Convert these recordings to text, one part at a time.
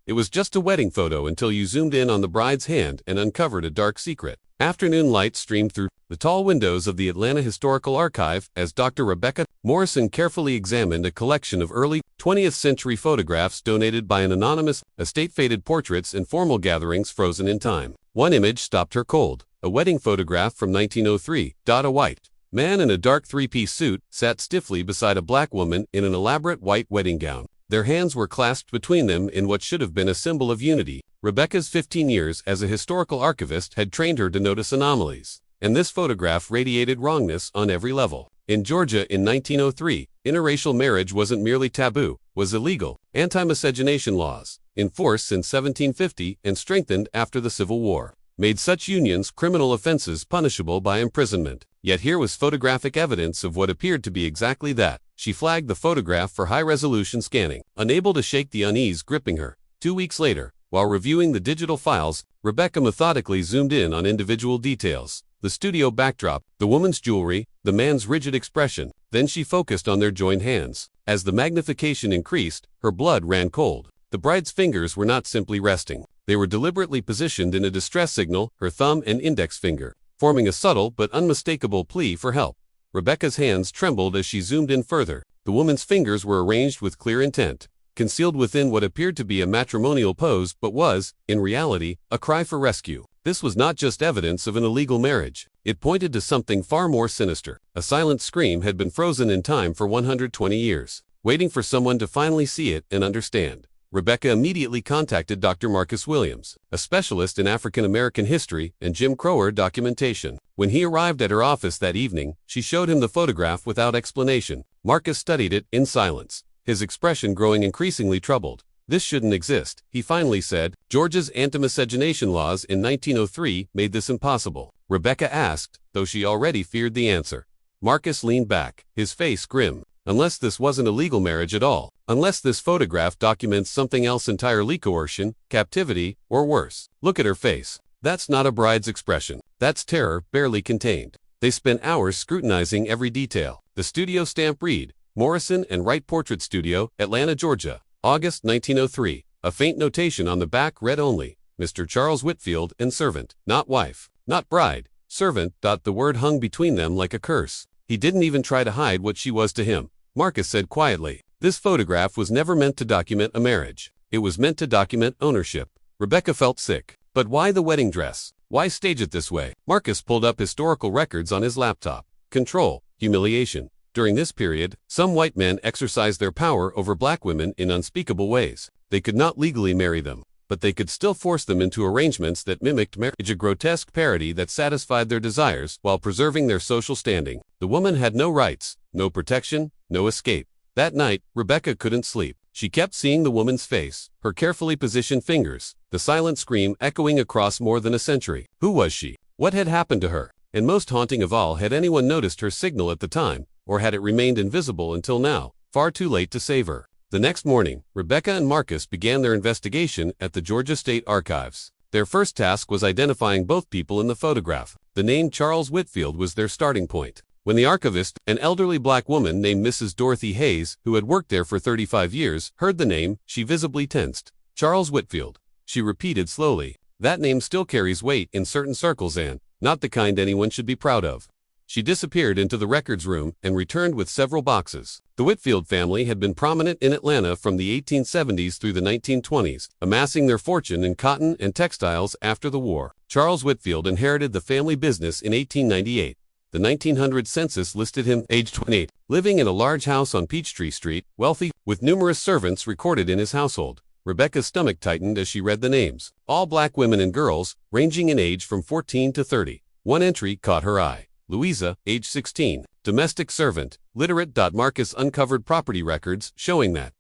It was just a wedding photo until you zoomed in on the bride's hand and uncovered a dark secret. Afternoon light streamed through the tall windows of the Atlanta Historical Archive as Dr. Rebecca Morrison carefully examined a collection of early 20th century photographs donated by an anonymous estate, faded portraits and formal gatherings frozen in time. One image stopped her cold. A wedding photograph from 1903. A white man in a dark three-piece suit sat stiffly beside a black woman in an elaborate white wedding gown. Their hands were clasped between them in what should have been a symbol of unity. Rebecca's 15 years as a historical archivist had trained her to notice anomalies, and this photograph radiated wrongness on every level. In Georgia in 1903, interracial marriage wasn't merely taboo, was illegal. Anti-miscegenation laws, in force since 1750 and strengthened after the Civil War, made such unions criminal offenses punishable by imprisonment. Yet here was photographic evidence of what appeared to be exactly that. She flagged the photograph for high-resolution scanning, unable to shake the unease gripping her. 2 weeks later, while reviewing the digital files, Rebecca methodically zoomed in on individual details. The studio backdrop, the woman's jewelry, the man's rigid expression. Then she focused on their joined hands. As the magnification increased, her blood ran cold. The bride's fingers were not simply resting. They were deliberately positioned in a distress signal, her thumb and index finger, forming a subtle but unmistakable plea for help. Rebecca's hands trembled as she zoomed in further. The woman's fingers were arranged with clear intent, concealed within what appeared to be a matrimonial pose but was, in reality, a cry for rescue. This was not just evidence of an illegal marriage. It pointed to something far more sinister. A silent scream had been frozen in time for 120 years, waiting for someone to finally see it and understand. Rebecca immediately contacted Dr. Marcus Williams, a specialist in African American history and Jim Crow documentation. When he arrived at her office that evening, she showed him the photograph without explanation. Marcus studied it in silence, his expression growing increasingly troubled. "This shouldn't exist," he finally said. "Georgia's anti-miscegenation laws in 1903 made this impossible." Rebecca asked, though she already feared the answer. Marcus leaned back, his face grim. "Unless this wasn't a legal marriage at all, unless this photograph documents something else entirely, coercion, captivity, or worse. Look at her face. That's not a bride's expression. That's terror, barely contained." They spent hours scrutinizing every detail. The studio stamp read, Morrison and Wright Portrait Studio, Atlanta, Georgia, August 1903. A faint notation on the back read only, Mr. Charles Whitfield and servant, not wife, not bride, servant. The word hung between them like a curse. He didn't even try to hide what she was to him. Marcus said quietly, "This photograph was never meant to document a marriage. It was meant to document ownership." Rebecca felt sick. But why the wedding dress? Why stage it this way? Marcus pulled up historical records on his laptop. Control, humiliation. During this period, some white men exercised their power over black women in unspeakable ways. They could not legally marry them, but they could still force them into arrangements that mimicked marriage, a grotesque parody that satisfied their desires while preserving their social standing. The woman had no rights, no protection, no escape. That night, Rebecca couldn't sleep. She kept seeing the woman's face, her carefully positioned fingers, the silent scream echoing across more than a century. Who was she? What had happened to her? And most haunting of all, had anyone noticed her signal at the time, or had it remained invisible until now, far too late to save her? The next morning, Rebecca and Marcus began their investigation at the Georgia State Archives. Their first task was identifying both people in the photograph. The name Charles Whitfield was their starting point. When the archivist, an elderly black woman named Mrs. Dorothy Hayes, who had worked there for 35 years, heard the name, she visibly tensed. "Charles Whitfield," she repeated slowly. "That name still carries weight in certain circles and not the kind anyone should be proud of." She disappeared into the records room and returned with several boxes. The Whitfield family had been prominent in Atlanta from the 1870s through the 1920s, amassing their fortune in cotton and textiles after the war. Charles Whitfield inherited the family business in 1898. The 1900 census listed him, age 28, living in a large house on Peachtree Street, wealthy, with numerous servants recorded in his household. Rebecca's stomach tightened as she read the names. All black women and girls, ranging in age from 14 to 30. One entry caught her eye. Louisa, age 16, domestic servant, literate. Marcus uncovered property records showing that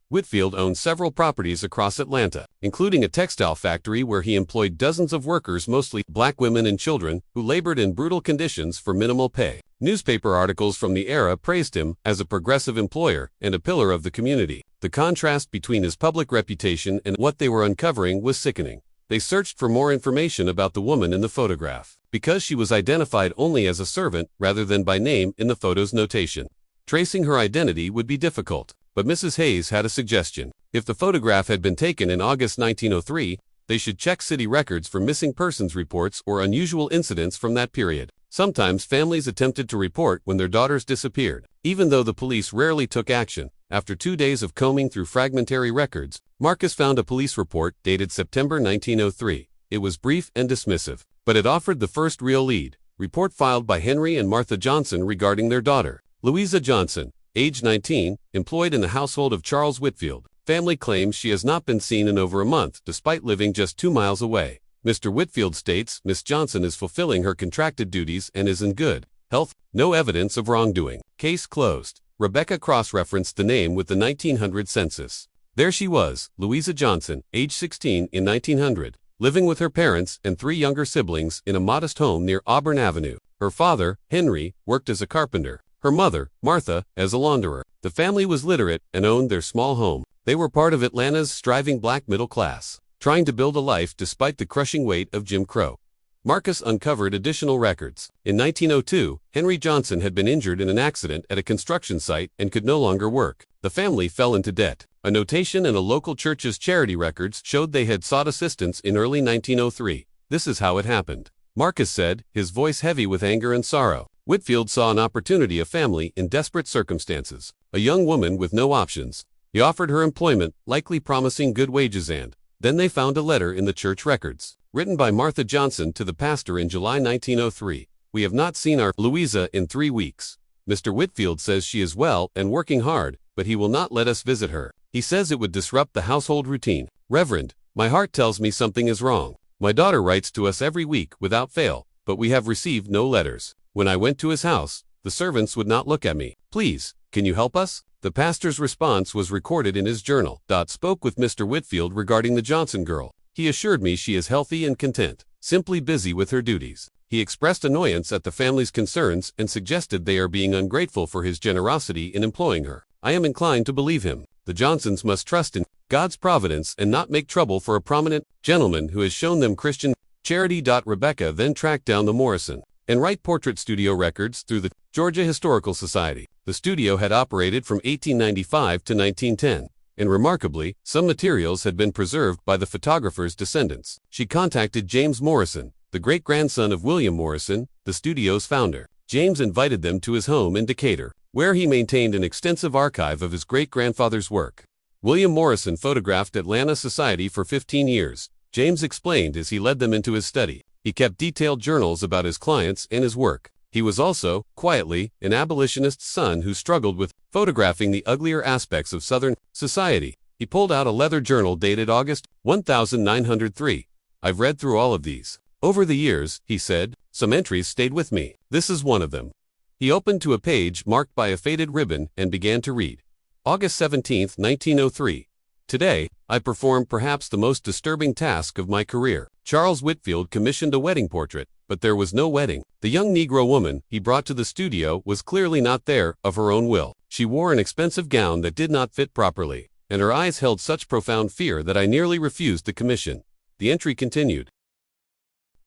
Whitfield owned several properties across Atlanta, including a textile factory where he employed dozens of workers, mostly black women and children, who labored in brutal conditions for minimal pay. Newspaper articles from the era praised him as a progressive employer and a pillar of the community. The contrast between his public reputation and what they were uncovering was sickening. They searched for more information about the woman in the photograph, because she was identified only as a servant rather than by name in the photo's notation. Tracing her identity would be difficult. But Mrs. Hayes had a suggestion. If the photograph had been taken in August 1903, they should check city records for missing persons reports or unusual incidents from that period. Sometimes families attempted to report when their daughters disappeared. Even though the police rarely took action, after 2 days of combing through fragmentary records, Marcus found a police report dated September 1903. It was brief and dismissive, but it offered the first real lead. Report filed by Henry and Martha Johnson regarding their daughter, Louisa Johnson, age 19, employed in the household of Charles Whitfield. Family claims she has not been seen in over a month despite living just 2 miles away. Mr. Whitfield states Miss Johnson is fulfilling her contracted duties and is in good health. No evidence of wrongdoing. Case closed. Rebecca cross-referenced the name with the 1900 census. There she was, Louisa Johnson, age 16 in 1900, living with her parents and 3 younger siblings in a modest home near Auburn Avenue. Her father, Henry, worked as a carpenter. Her mother, Martha, as a launderer. The family was literate and owned their small home. They were part of Atlanta's striving black middle class, trying to build a life despite the crushing weight of Jim Crow. Marcus uncovered additional records. In 1902, Henry Johnson had been injured in an accident at a construction site and could no longer work. The family fell into debt. A notation in a local church's charity records showed they had sought assistance in early 1903. This is how it happened. Marcus said, his voice heavy with anger and sorrow. Whitfield saw an opportunity, a family in desperate circumstances, a young woman with no options. He offered her employment, likely promising good wages, and then they found a letter in the church records, written by Martha Johnson to the pastor in July 1903. We have not seen our Louisa in 3 weeks. Mr. Whitfield says she is well and working hard, but he will not let us visit her. He says it would disrupt the household routine. Reverend, my heart tells me something is wrong. My daughter writes to us every week without fail, but we have received no letters. When I went to his house, the servants would not look at me. Please, can you help us? The pastor's response was recorded in his journal. Spoke with Mr. Whitfield regarding the Johnson girl. He assured me she is healthy and content, simply busy with her duties. He expressed annoyance at the family's concerns and suggested they are being ungrateful for his generosity in employing her. I am inclined to believe him. The Johnsons must trust in God's providence and not make trouble for a prominent gentleman who has shown them Christian charity. Rebecca then tracked down the Morrison and Wright portrait studio records through the Georgia Historical Society. The studio had operated from 1895 to 1910, and remarkably, some materials had been preserved by the photographer's descendants. She contacted James Morrison, the great-grandson of William Morrison, the studio's founder. James invited them to his home in Decatur, where he maintained an extensive archive of his great-grandfather's work. William Morrison photographed Atlanta society for 15 years, James explained as he led them into his study. He kept detailed journals about his clients and his work. He was also, quietly, an abolitionist's son who struggled with photographing the uglier aspects of Southern society. He pulled out a leather journal dated August 1903. I've read through all of these. Over the years, he said, some entries stayed with me. This is one of them. He opened to a page marked by a faded ribbon and began to read. August 17, 1903. Today, I performed perhaps the most disturbing task of my career. Charles Whitfield commissioned a wedding portrait, but there was no wedding. The young Negro woman he brought to the studio was clearly not there of her own will. She wore an expensive gown that did not fit properly, and her eyes held such profound fear that I nearly refused the commission. The entry continued.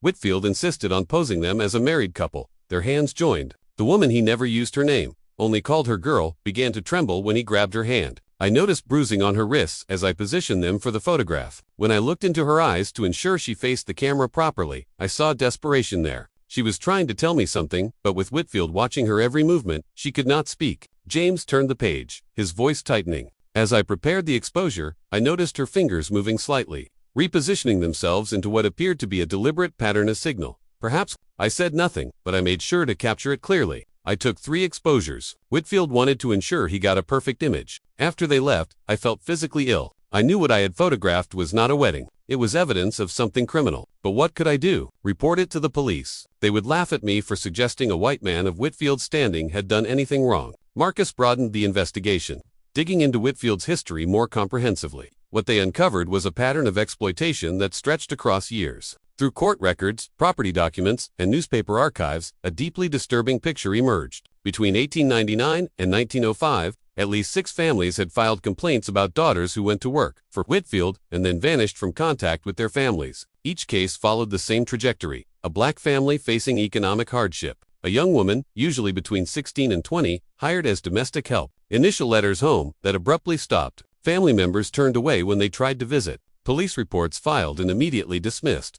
Whitfield insisted on posing them as a married couple, their hands joined. The woman, he never used her name, only called her girl, began to tremble when he grabbed her hand. I noticed bruising on her wrists as I positioned them for the photograph. When I looked into her eyes to ensure she faced the camera properly, I saw desperation there. She was trying to tell me something, but with Whitfield watching her every movement, she could not speak. James turned the page, his voice tightening. As I prepared the exposure, I noticed her fingers moving slightly, repositioning themselves into what appeared to be a deliberate pattern, a signal. Perhaps, I said nothing, but I made sure to capture it clearly. I took 3 exposures. Whitfield wanted to ensure he got a perfect image. After they left, I felt physically ill. I knew what I had photographed was not a wedding. It was evidence of something criminal. But what could I do? Report it to the police. They would laugh at me for suggesting a white man of Whitfield's standing had done anything wrong. Marcus broadened the investigation, digging into Whitfield's history more comprehensively. What they uncovered was a pattern of exploitation that stretched across years. Through court records, property documents, and newspaper archives, a deeply disturbing picture emerged. Between 1899 and 1905, at least 6 families had filed complaints about daughters who went to work for Whitfield and then vanished from contact with their families. Each case followed the same trajectory: a black family facing economic hardship, a young woman, usually between 16 and 20, hired as domestic help, initial letters home that abruptly stopped, Family members turned away when they tried to visit. Police reports filed and immediately dismissed.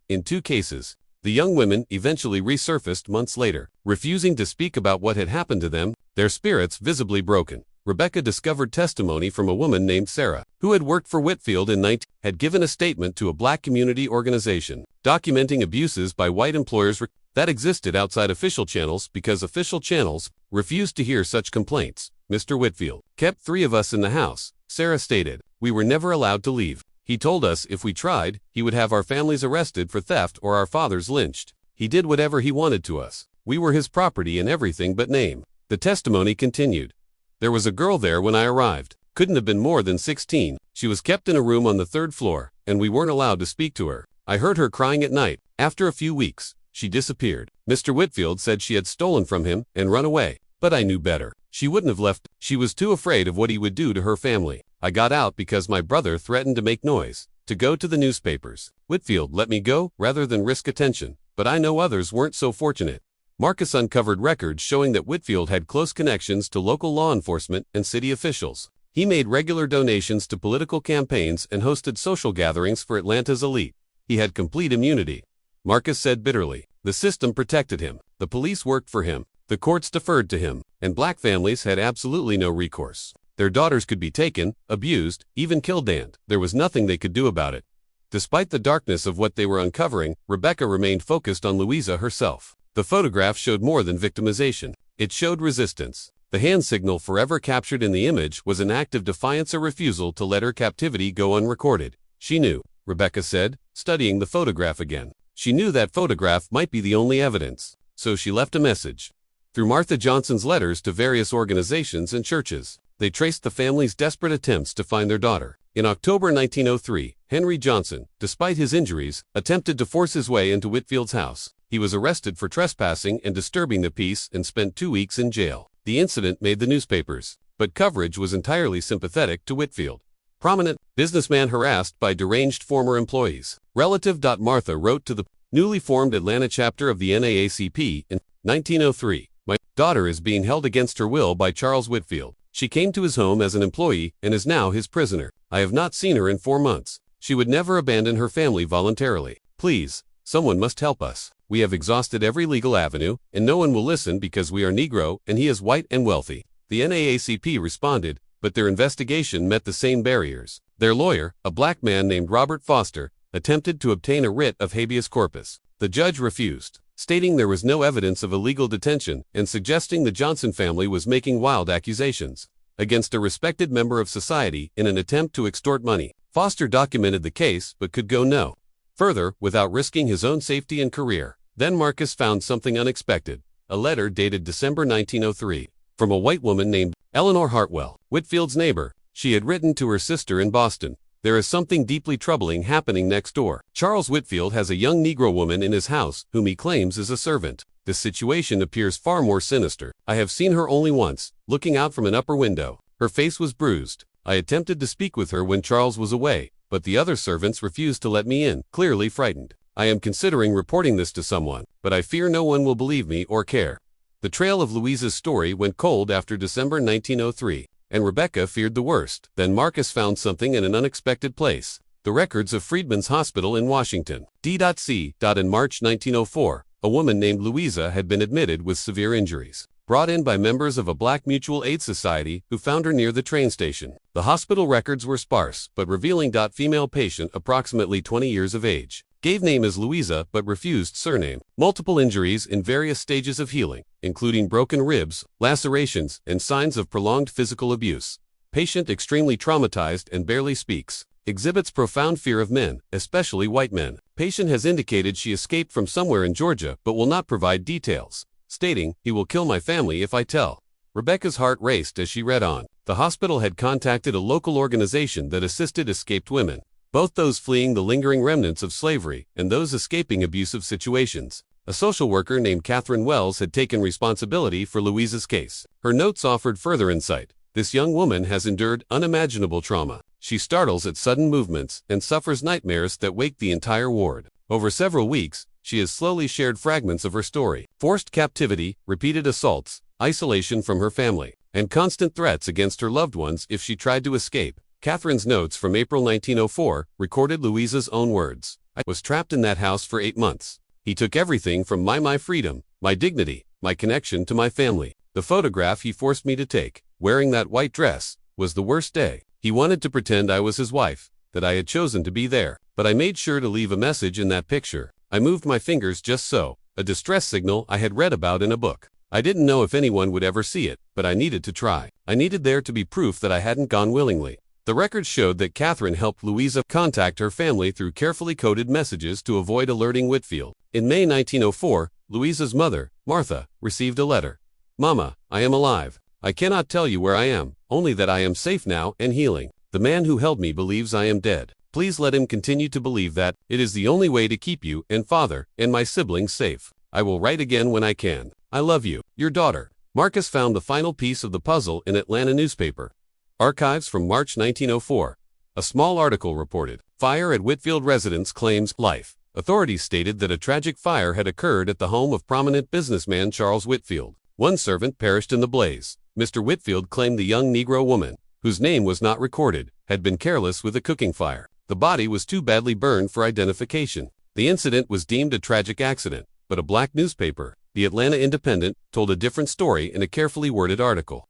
In 2 cases, the young women eventually resurfaced months later, refusing to speak about what had happened to them, their spirits visibly broken. Rebecca discovered testimony from a woman named Sarah, who had worked for Whitfield in had given a statement to a black community organization, documenting abuses by white employers that existed outside official channels because official channels refused to hear such complaints. Mr. Whitfield kept 3 of us in the house, Sarah stated. We were never allowed to leave. He told us if we tried, he would have our families arrested for theft or our fathers lynched. He did whatever he wanted to us. We were his property in everything but name. The testimony continued. There was a girl there when I arrived. Couldn't have been more than 16. She was kept in a room on the 3rd floor, and we weren't allowed to speak to her. I heard her crying at night. After a few weeks, she disappeared. Mr. Whitfield said she had stolen from him and run away, but I knew better. She wouldn't have left. She was too afraid of what he would do to her family. I got out because my brother threatened to make noise, to go to the newspapers. Whitfield let me go rather than risk attention, but I know others weren't so fortunate. Marcus uncovered records showing that Whitfield had close connections to local law enforcement and city officials. He made regular donations to political campaigns and hosted social gatherings for Atlanta's elite. He had complete immunity. Marcus said bitterly. The system protected him. The police worked for him. The courts deferred to him, and black families had absolutely no recourse. Their daughters could be taken, abused, even killed, and there was nothing they could do about it. Despite the darkness of what they were uncovering, Rebecca remained focused on Louisa herself. The photograph showed more than victimization. It showed resistance. The hand signal forever captured in the image was an act of defiance or refusal to let her captivity go unrecorded. She knew, Rebecca said, studying the photograph again. She knew that photograph might be the only evidence. So she left a message. Through Martha Johnson's letters to various organizations and churches, they traced the family's desperate attempts to find their daughter. In October 1903, Henry Johnson, despite his injuries, attempted to force his way into Whitfield's house. He was arrested for trespassing and disturbing the peace and spent 2 weeks in jail. The incident made the newspapers, but coverage was entirely sympathetic to Whitfield. Prominent businessman harassed by deranged former employees. Relative. Martha wrote to the newly formed Atlanta chapter of the NAACP in 1903. My daughter is being held against her will by Charles Whitfield. She came to his home as an employee and is now his prisoner. I have not seen her in 4 months. She would never abandon her family voluntarily. Please, someone must help us. We have exhausted every legal avenue, and no one will listen because we are Negro and he is white and wealthy. The NAACP responded, but their investigation met the same barriers. Their lawyer, a black man named Robert Foster, attempted to obtain a writ of habeas corpus. The judge refused, stating there was no evidence of illegal detention and suggesting the Johnson family was making wild accusations against a respected member of society in an attempt to extort money. Foster documented the case but could go no further without risking his own safety and career. Then Marcus found something unexpected, a letter dated December 1903, from a white woman named Eleanor Hartwell, Whitfield's neighbor. She had written to her sister in Boston. There is something deeply troubling happening next door. Charles Whitfield has a young Negro woman in his house whom he claims is a servant. This situation appears far more sinister. I have seen her only once, looking out from an upper window. Her face was bruised. I attempted to speak with her when Charles was away, but the other servants refused to let me in, clearly frightened. I am considering reporting this to someone, but I fear no one will believe me or care. The trail of Louisa's story went cold after December 1903, and Rebecca feared the worst. Then Marcus found something in an unexpected place. The records of Freedman's Hospital in Washington. D.C. In March 1904, a woman named Louisa had been admitted with severe injuries, brought in by members of a black mutual aid society who found her near the train station. The hospital records were sparse, but revealing. Female patient approximately 20 years of age. Gave name as Louisa but refused surname. Multiple injuries in various stages of healing, including broken ribs, lacerations, and signs of prolonged physical abuse. Patient extremely traumatized and barely speaks. Exhibits profound fear of men, especially white men. Patient has indicated she escaped from somewhere in Georgia but will not provide details, stating, "He will kill my family if I tell." Rebecca's heart raced as she read on. The hospital had contacted a local organization that assisted escaped women, both those fleeing the lingering remnants of slavery and those escaping abusive situations. A social worker named Catherine Wells had taken responsibility for Louisa's case. Her notes offered further insight. This young woman has endured unimaginable trauma. She startles at sudden movements and suffers nightmares that wake the entire ward. Over several weeks, she has slowly shared fragments of her story. Forced captivity, repeated assaults, isolation from her family, and constant threats against her loved ones if she tried to escape. Catherine's notes from April 1904 recorded Louisa's own words. I was trapped in that house for 8 months. He took everything from my freedom, my dignity, my connection to my family. The photograph he forced me to take, wearing that white dress, was the worst day. He wanted to pretend I was his wife, that I had chosen to be there. But I made sure to leave a message in that picture. I moved my fingers just so, a distress signal I had read about in a book. I didn't know if anyone would ever see it, but I needed to try. I needed there to be proof that I hadn't gone willingly. The records showed that Catherine helped Louisa contact her family through carefully coded messages to avoid alerting Whitfield. In May 1904, Louisa's mother, Martha, received a letter. Mama, I am alive. I cannot tell you where I am, only that I am safe now and healing. The man who held me believes I am dead. Please let him continue to believe that. It is the only way to keep you and father and my siblings safe. I will write again when I can. I love you, your daughter. Marcus found the final piece of the puzzle in Atlanta newspaper. Archives from March 1904. A small article reported, fire at Whitfield residence claims life. Authorities stated that a tragic fire had occurred at the home of prominent businessman Charles Whitfield. One servant perished in the blaze. Mr. Whitfield claimed the young Negro woman, whose name was not recorded, had been careless with a cooking fire. The body was too badly burned for identification. The incident was deemed a tragic accident, but a black newspaper, the Atlanta Independent, told a different story in a carefully worded article.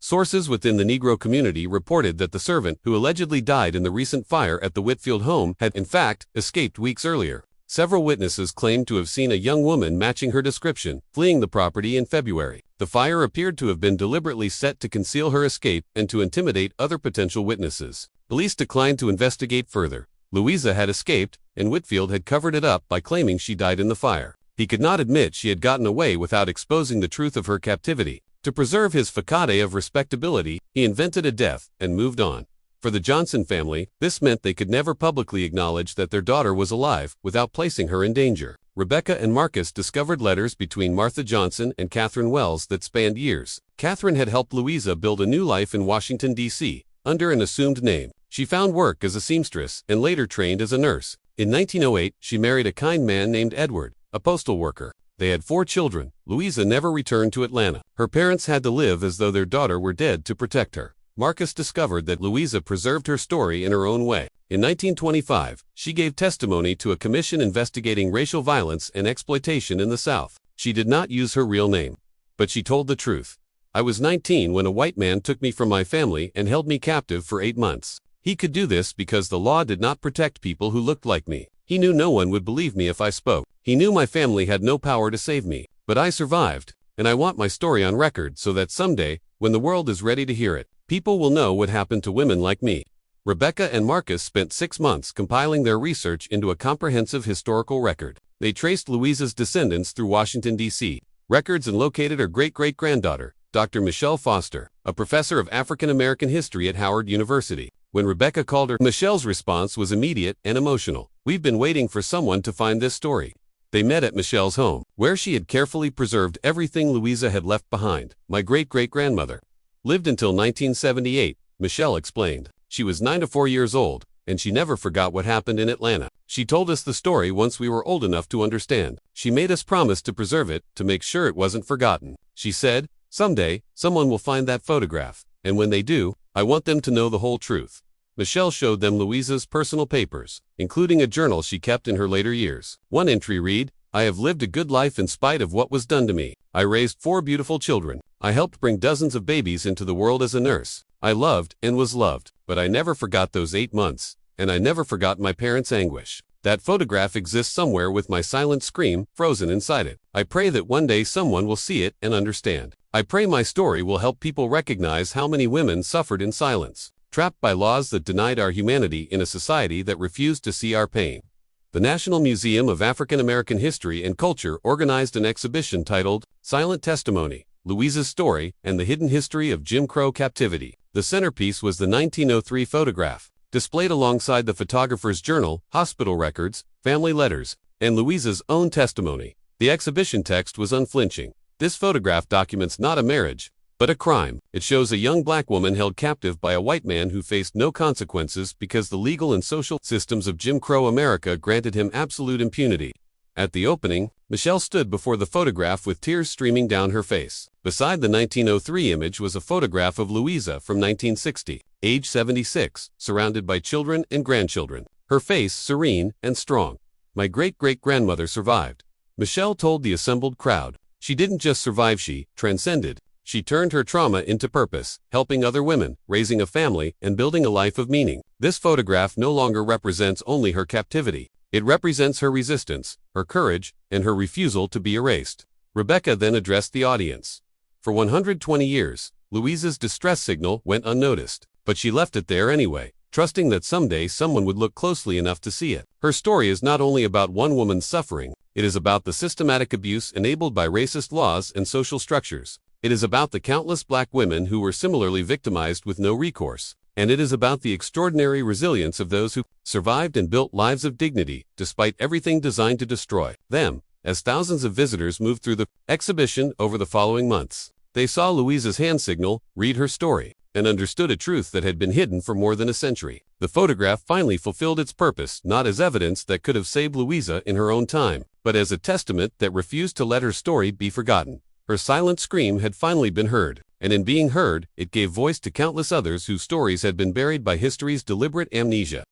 Sources within the Negro community reported that the servant who allegedly died in the recent fire at the Whitfield home had, in fact, escaped weeks earlier. Several witnesses claimed to have seen a young woman matching her description, fleeing the property in February. The fire appeared to have been deliberately set to conceal her escape and to intimidate other potential witnesses. Police declined to investigate further. Louisa had escaped, and Whitfield had covered it up by claiming she died in the fire. He could not admit she had gotten away without exposing the truth of her captivity. To preserve his facade of respectability, he invented a death and moved on. For the Johnson family, this meant they could never publicly acknowledge that their daughter was alive without placing her in danger. Rebecca and Marcus discovered letters between Martha Johnson and Catherine Wells that spanned years. Catherine had helped Louisa build a new life in Washington, D.C., under an assumed name. She found work as a seamstress and later trained as a nurse. In 1908, she married a kind man named Edward, a postal worker. They had 4 children. Louisa never returned to Atlanta. Her parents had to live as though their daughter were dead to protect her. Marcus discovered that Louisa preserved her story in her own way. In 1925, she gave testimony to a commission investigating racial violence and exploitation in the South. She did not use her real name, but she told the truth. I was 19 when a white man took me from my family and held me captive for 8 months. He could do this because the law did not protect people who looked like me. He knew no one would believe me if I spoke. He knew my family had no power to save me. But I survived, and I want my story on record so that someday, when the world is ready to hear it, people will know what happened to women like me. Rebecca and Marcus spent 6 months compiling their research into a comprehensive historical record. They traced Louisa's descendants through Washington, D.C. records and located her great-great-granddaughter, Dr. Michelle Foster, a professor of African American history at Howard University. When Rebecca called her, Michelle's response was immediate and emotional. We've been waiting for someone to find this story. They met at Michelle's home, where she had carefully preserved everything Louisa had left behind. My great-great-grandmother lived until 1978, Michelle explained. She was 94 years old, and she never forgot what happened in Atlanta. She told us the story once we were old enough to understand. She made us promise to preserve it, to make sure it wasn't forgotten. She said, someday, someone will find that photograph, and when they do, I want them to know the whole truth. Michelle showed them Louisa's personal papers, including a journal she kept in her later years. One entry read, I have lived a good life in spite of what was done to me. I raised 4 beautiful children. I helped bring dozens of babies into the world as a nurse. I loved and was loved, but I never forgot those 8 months, and I never forgot my parents' anguish. That photograph exists somewhere with my silent scream frozen inside it. I pray that one day someone will see it and understand. I pray my story will help people recognize how many women suffered in silence, trapped by laws that denied our humanity in a society that refused to see our pain. The National Museum of African American History and Culture organized an exhibition titled Silent Testimony, Louisa's Story and the Hidden History of Jim Crow Captivity. The centerpiece was the 1903 photograph, displayed alongside the photographer's journal, hospital records, family letters, and Louisa's own testimony. The exhibition text was unflinching. This photograph documents not a marriage, but a crime. It shows a young black woman held captive by a white man who faced no consequences because the legal and social systems of Jim Crow America granted him absolute impunity. At the opening, Michelle stood before the photograph with tears streaming down her face. Beside the 1903 image was a photograph of Louisa from 1960, age 76, surrounded by children and grandchildren, her face serene and strong. "My great-great-grandmother survived," Michelle told the assembled crowd. She didn't just survive, she transcended. She turned her trauma into purpose, helping other women, raising a family, and building a life of meaning. This photograph no longer represents only her captivity. It represents her resistance, her courage, and her refusal to be erased. Rebecca then addressed the audience. For 120 years, Louisa's distress signal went unnoticed, but she left it there anyway, trusting that someday someone would look closely enough to see it. Her story is not only about one woman's suffering, it is about the systematic abuse enabled by racist laws and social structures. It is about the countless black women who were similarly victimized with no recourse. And it is about the extraordinary resilience of those who survived and built lives of dignity, despite everything designed to destroy them. As thousands of visitors moved through the exhibition over the following months, they saw Louisa's hand signal, read her story, and understood a truth that had been hidden for more than a century. The photograph finally fulfilled its purpose, not as evidence that could have saved Louisa in her own time, but as a testament that refused to let her story be forgotten. Her silent scream had finally been heard, and in being heard, it gave voice to countless others whose stories had been buried by history's deliberate amnesia.